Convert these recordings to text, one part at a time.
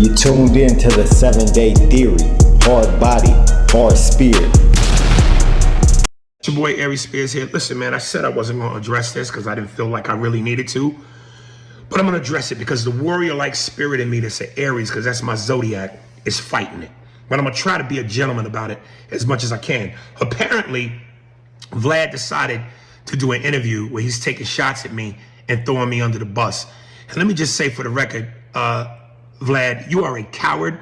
You tuned in to the 7-Day Theory. Hard body, hard spear. It's your boy Aries Spears here. Listen, man, I said I wasn't going to address this because I didn't feel like I really needed to. But I'm going to address it because the warrior-like spirit in me that's an Aries, because that's my zodiac, is fighting it. But I'm going to try to be a gentleman about it as much as I can. Apparently, Vlad decided to do an interview where he's taking shots at me and throwing me under the bus. And let me just say for the record, Vlad, you are a coward,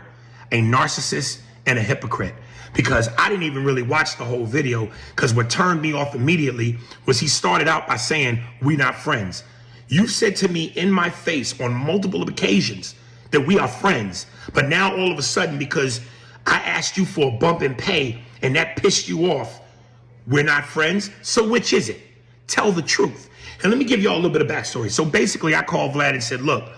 a narcissist, and a hypocrite. Because I didn't even really watch the whole video, because what turned me off immediately was he started out by saying, "We not friends." You said to me in my face on multiple occasions that we are friends. But now all of a sudden, because I asked you for a bump in pay and that pissed you off, we're not friends? So which is it? Tell the truth. And let me give you all a little bit of backstory. So basically, I called Vlad and said, look,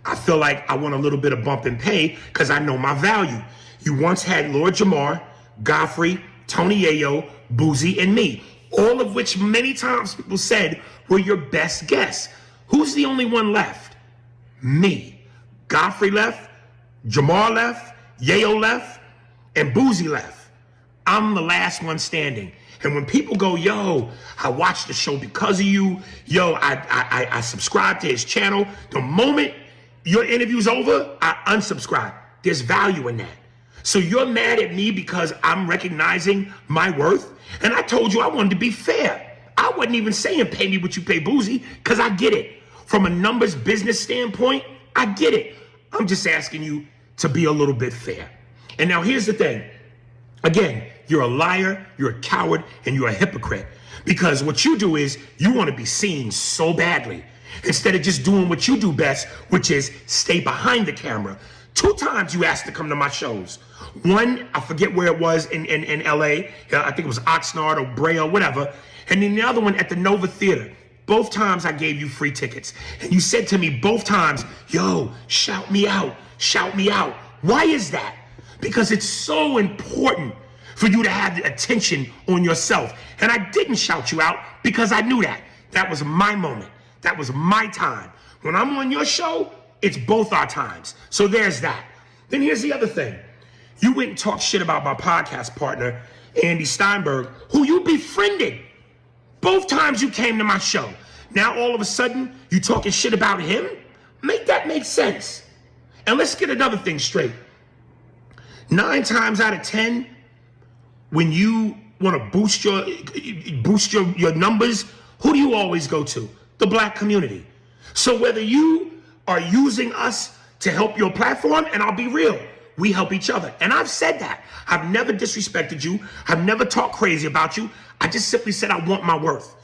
I feel like I want a little bit of bump in pay because I know my value. You once had Lord Jamar, Godfrey, Tony Yayo, Boozy, and me, all of which many times people said were your best guests. Who's the only one left? Me. Godfrey left, Jamar left, Yayo left, and Boozy left. I'm the last one standing. And when people go, yo, I watched the show because of you, yo, I subscribed to his channel, the moment your interview's over, I unsubscribe. There's value in that. So you're mad at me because I'm recognizing my worth? And I told you I wanted to be fair. I wasn't even saying pay me what you pay Boozy, because I get it. From a numbers business standpoint, I get it. I'm just asking you to be a little bit fair. And now here's the thing. Again, you're a liar, you're a coward, and you're a hypocrite. Because what you do is you want to be seen so badly instead of just doing what you do best, which is stay behind the camera. 2 times you asked to come to my shows. One, I forget where it was in LA. I think it was Oxnard or Brea or whatever. And then the other one at the Nova Theater. Both times I gave you free tickets. And you said to me both times, yo, shout me out, shout me out. Why is that? Because it's so important for you to have the attention on yourself. And I didn't shout you out because I knew that. That was my moment. That was my time. When I'm on your show, it's both our times. So there's that. Then here's the other thing. You went and talked shit about my podcast partner, Andy Steinberg, who you befriended. Both times you came to my show. Now all of a sudden, you talking shit about him? Make that make sense. And let's get another thing straight. 9 times out of 10, when you want to boost your numbers, who do you always go to? The black community. So whether you are using us to help your platform, and I'll be real, we help each other. And I've said that. I've never disrespected you. I've never talked crazy about you. I just simply said I want my worth.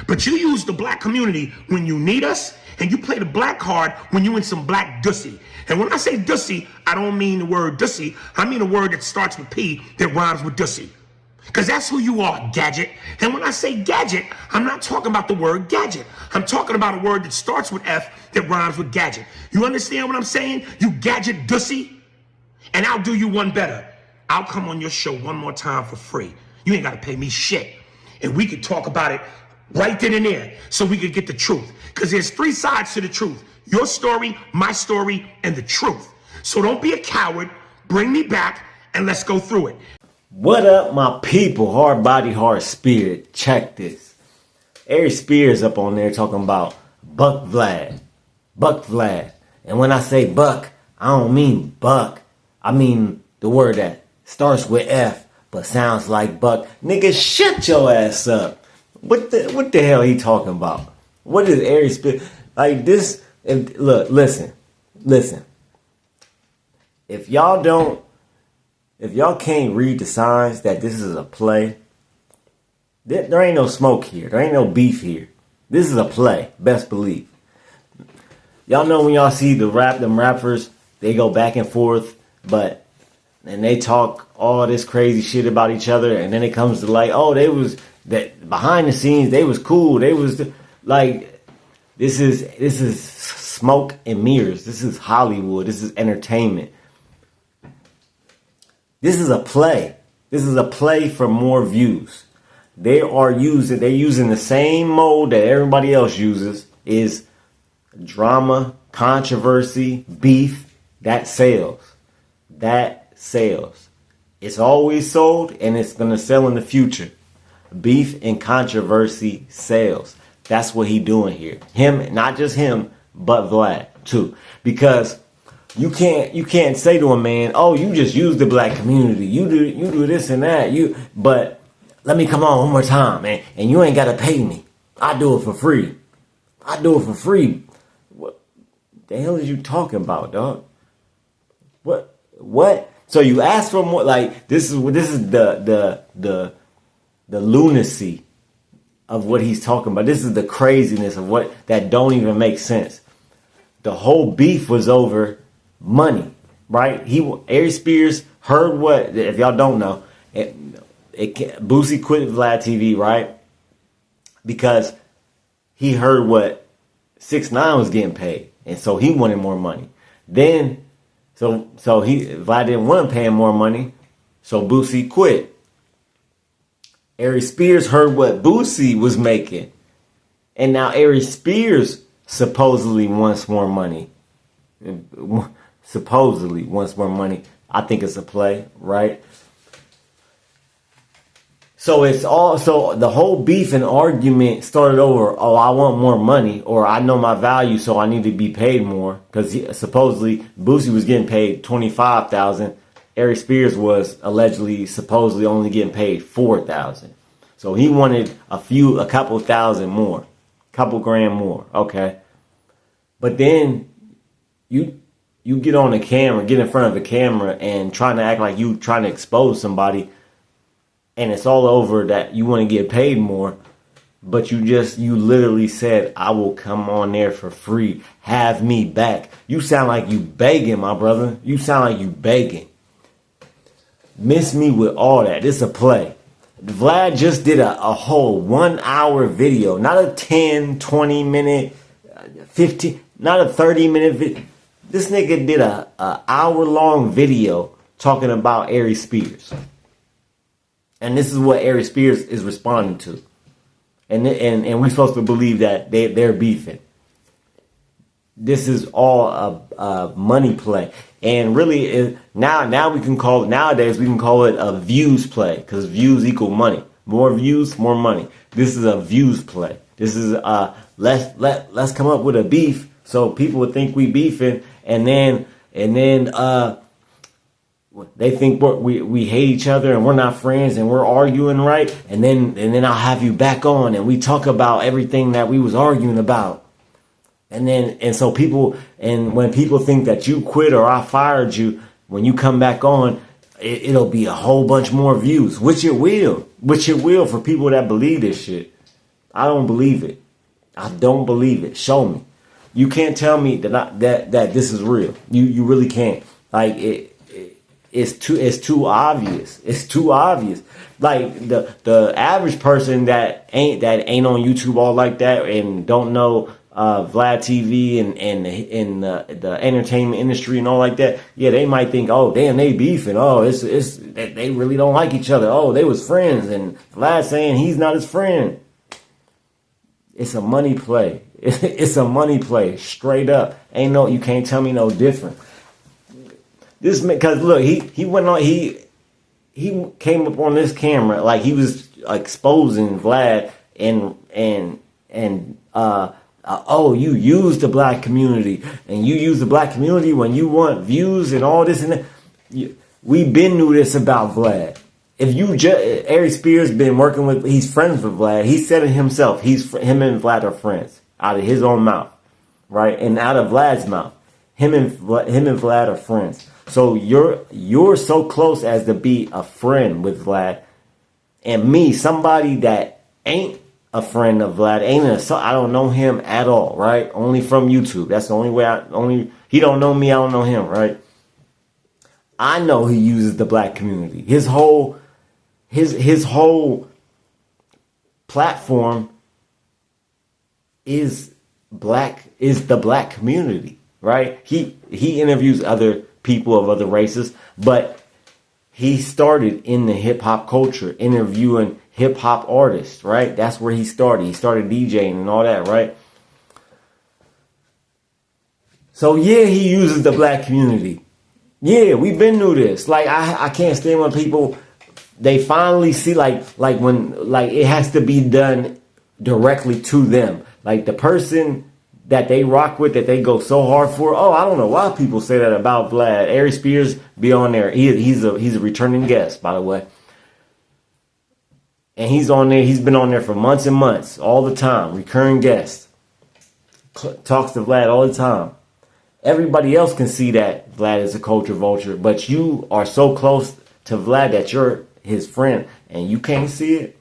But you use the black community when you need us, and you play the black card when you in some black dussy. And when I say dussy, I don't mean the word dussy. I mean a word that starts with P that rhymes with dussy. Because that's who you are, gadget. And when I say gadget, I'm not talking about the word gadget. I'm talking about a word that starts with F that rhymes with gadget. You understand what I'm saying? You gadget dussy? And I'll do you one better. I'll come on your show one more time for free. You ain't got to pay me shit. And we could talk about it right then and there so we could get the truth. Because there's 3 sides to the truth. Your story, my story, and the truth. So don't be a coward. Bring me back and let's go through it. What up, my people? Hard body, hard spirit. Check this. Aries Spears up on there talking about Buck Vlad. Buck Vlad. And when I say buck, I don't mean buck. I mean the word that starts with F but sounds like buck. Nigga, shut your ass up. What the hell he talking about? What is Aries Spears? Like this, look, listen. If y'all can't read the signs that this is a play, there ain't no smoke here. There ain't no beef here. This is a play, best believe. Y'all know when y'all see them rappers, they go back and forth, and they talk all this crazy shit about each other, and then it comes to like, oh, they was that behind the scenes, they was cool. They was like, this is smoke and mirrors. This is Hollywood. This is entertainment. This is a play. This is a play for more views. They're using the same mode that everybody else uses, is drama, controversy, beef, That sells. That sells. It's always sold, and it's going to sell in the future. Beef and controversy sells. That's what he doing here. Him, not just him, but Vlad too. Because you can't say to a man, "Oh, you just use the black community. You do this and that." But let me come on one more time, man, and you ain't gotta pay me. I do it for free. I do it for free. What the hell is you talking about, dog? What? So you ask for more? Like this is the lunacy of what he's talking about. This is the craziness of what that don't even make sense. The whole beef was over money, right? Aries Spears heard what, if y'all don't know, Boosie quit Vlad TV, right? Because he heard what 6ix9ine was getting paid, and so he wanted more money. Then, Vlad didn't want to pay him more money, so Boosie quit. Aries Spears heard what Boosie was making, and now Aries Spears supposedly wants more money. Supposedly wants more money. I think it's a play, right? So the whole beef and argument started over, oh, I want more money, or I know my value, so I need to be paid more. Because supposedly Boosie was getting paid $25,000. Aries Spears was supposedly only getting paid $4,000. So he wanted a couple thousand more, couple grand more. Okay. But then you get on the camera, get in front of a camera and trying to act like you trying to expose somebody, and it's all over that you want to get paid more, but you literally said, I will come on there for free. Have me back. You sound like you begging, my brother. You sound like you begging. Miss me with all that. This is a play. Vlad just did a whole 1 hour video, not a 10, 20 minute, 15, not a 30-minute video. This nigga did a hour-long video talking about Aries Spears. And this is what Aries Spears is responding to. And we're supposed to believe that they're beefing. This is all a money play. And really, nowadays we can call it a views play, because views equal money. More views, more money. This is a views play. This is let's come up with a beef so people would think we beefing, and then they think we hate each other and we're not friends and we're arguing, right? And then I'll have you back on and we talk about everything that we was arguing about. And so when people think that you quit or I fired you, when you come back on, it'll be a whole bunch more views, which it will for people that believe this shit. I don't believe it. I don't believe it. Show me. You can't tell me that this is real. You really can't. Like it's too obvious. It's too obvious. Like the average person that ain't on YouTube all like that and don't know Vlad TV and the entertainment industry and all like that, yeah, they might think, oh damn, they beefing. Oh, it's they really don't like each other. Oh, they was friends, and Vlad saying he's not his friend. It's a money play. It's a money play, straight up. You can't tell me no different. This because look, he went on. He came up on this camera like he was exposing Vlad and oh, you use the black community, and you use the black community when you want views and all this and that. We been knew this about Vlad. If Aries Spears been working with, he's friends with Vlad. He said it himself. Him and Vlad are friends out of his own mouth, right? And out of Vlad's mouth, him and Vlad are friends. So you're so close as to be a friend with Vlad, and me, somebody that ain't a friend of Vlad, I don't know him at all, right? Only from YouTube. That's the only way. He don't know me. I don't know him, right? I know he uses the black community. His whole platform is the black community, right? He interviews other people of other races, but he started in the hip hop culture, interviewing hip hop artists, right? That's where he started. He started DJing and all that, right? So yeah, he uses the black community. Yeah, we've been through this. Like I can't stand when people they finally see like when like it has to be done directly to them. Like the person that they rock with, that they go so hard for. Oh, I don't know why people say that about Vlad. Aries Spears be on there. He's a returning guest, by the way. And he's on there. He's been on there for months and months, all the time. Recurring guest. Talks to Vlad all the time. Everybody else can see that Vlad is a culture vulture, but you are so close to Vlad that you're his friend, and you can't see it.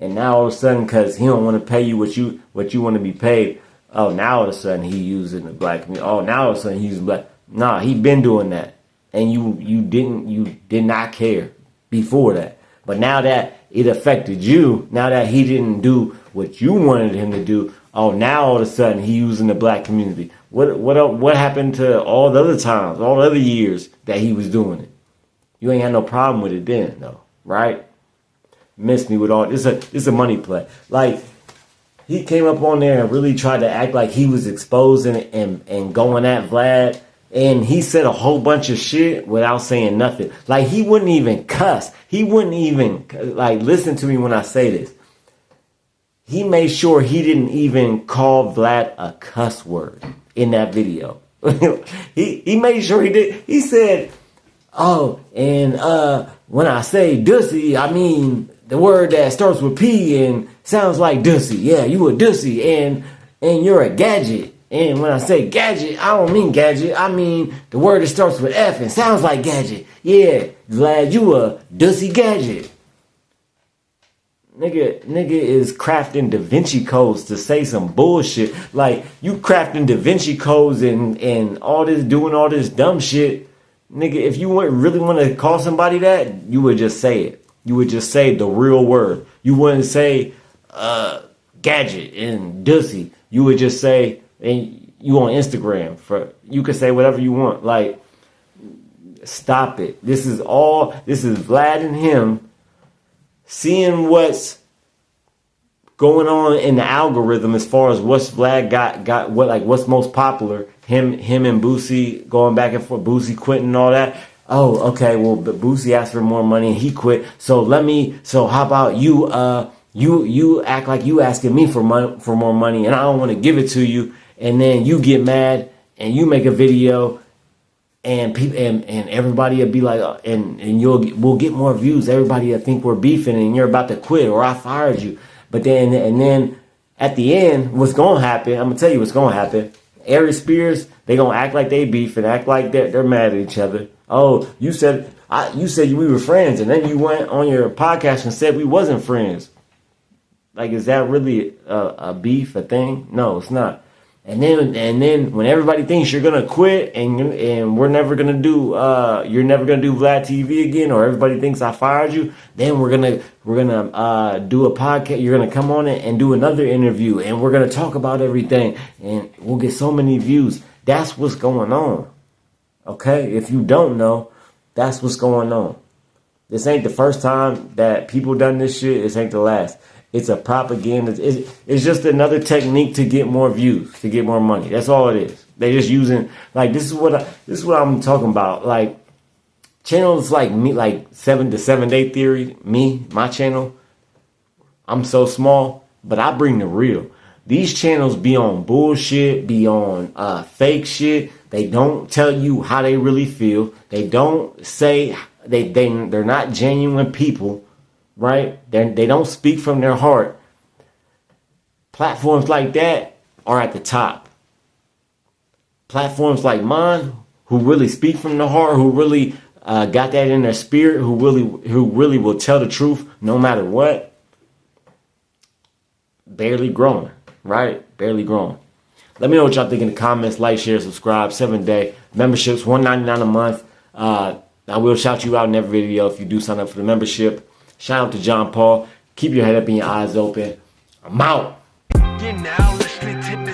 And now all of a sudden, because he don't want to pay you what you want to be paid, oh, now all of a sudden he using the black community. Oh, now all of a sudden he using black. Nah, he been doing that, and you did not care before that. But now that it affected you, now that he didn't do what you wanted him to do, oh, now all of a sudden he using the black community. What happened to all the other times, all the other years that he was doing it? You ain't had no problem with it then, though, right? Miss me with all this. It's a money play. Like he came up on there and really tried to act like he was exposing and going at Vlad. And he said a whole bunch of shit without saying nothing. Like he wouldn't even cuss. He wouldn't even like listen to me when I say this. He made sure he didn't even call Vlad a cuss word in that video. he made sure he did. He said, "Oh, and when I say dussy, I mean the word that starts with P and sounds like dussy. Yeah, you a dussy, and you're a gadget. And when I say gadget, I don't mean gadget. I mean the word that starts with F and sounds like gadget. Yeah, Vlad, you a dussy gadget." Nigga is crafting Da Vinci codes to say some bullshit. Like, you crafting Da Vinci codes and all this, doing all this dumb shit. Nigga, if you really want to call somebody that, you would just say it. You would just say the real word. You wouldn't say gadget and dussy. You would just say, and you on Instagram, you could say whatever you want. Like, stop it. This is Vlad and him seeing what's going on in the algorithm as far as what's Vlad got what's most popular. Him and Boosie going back and forth, Boosie quitting and all that. Oh, okay, well, but Boosie asked for more money and he quit. So how about you you act like you asking me for more money and I don't want to give it to you, and then you get mad and you make a video and people and everybody will be like, and we'll get more views. Everybody will think we're beefing and you're about to quit or I fired you. But then at the end, what's gonna happen? I'm gonna tell you what's gonna happen. Aries Spears, they gonna act like they beef and act like they're mad at each other. Oh, you said we were friends, and then you went on your podcast and said we wasn't friends. Like, is that really a beef, a thing? No, it's not. And then when everybody thinks you're gonna quit and we're never gonna do you're never gonna do Vlad TV again, or everybody thinks I fired you, then we're gonna do a podcast. You're gonna come on and do another interview, and we're gonna talk about everything, and we'll get so many views. That's what's going on. Okay, if you don't know, that's what's going on. This ain't the first time that people done this shit. This ain't the last. It's a propaganda. It's just another technique to get more views, to get more money. That's all it is. They just using, like, this is what I'm talking about. Like, channels like me, like 7 Day Theory, my channel. I'm so small, but I bring the real. These channels be on bullshit, be on fake shit. They don't tell you how they really feel. They don't say they're not genuine people. Right? They don't speak from their heart. Platforms like that are at the top. Platforms like mine, who really speak from the heart, who really got that in their spirit, who really will tell the truth no matter what, barely growing, right? Barely growing. Let me know what y'all think in the comments. Like, share, subscribe. 7-day memberships, $1.99 a month. I will shout you out in every video if you do sign up for the membership. Shout out to John Paul. Keep your head up and your eyes open. I'm out. You're now listening to the